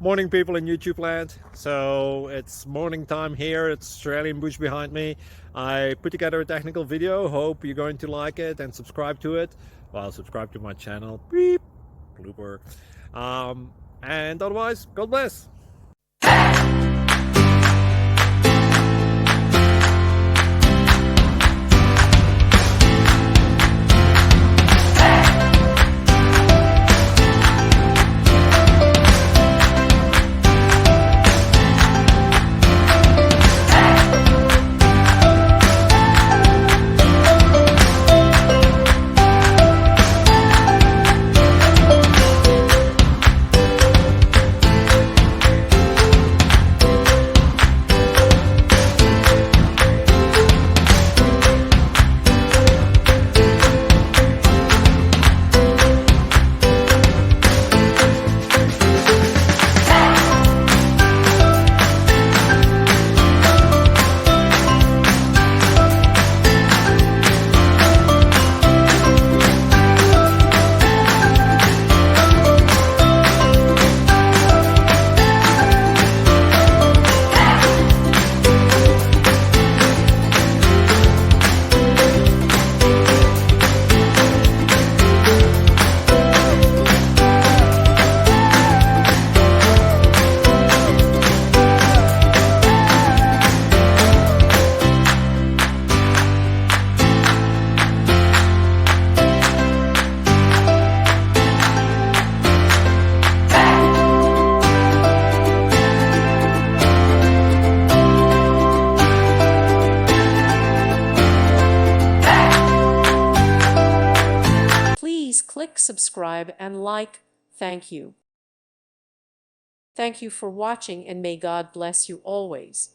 Morning, people in YouTube land. So it's morning time here. It's Australian bush behind me. I put together a technical video. Hope you're going to like it and subscribe to it. Well, subscribe to my channel. Beep. Blooper. And otherwise, God bless. Please click subscribe and like. Thank you. Thank you for watching, and may God bless you always.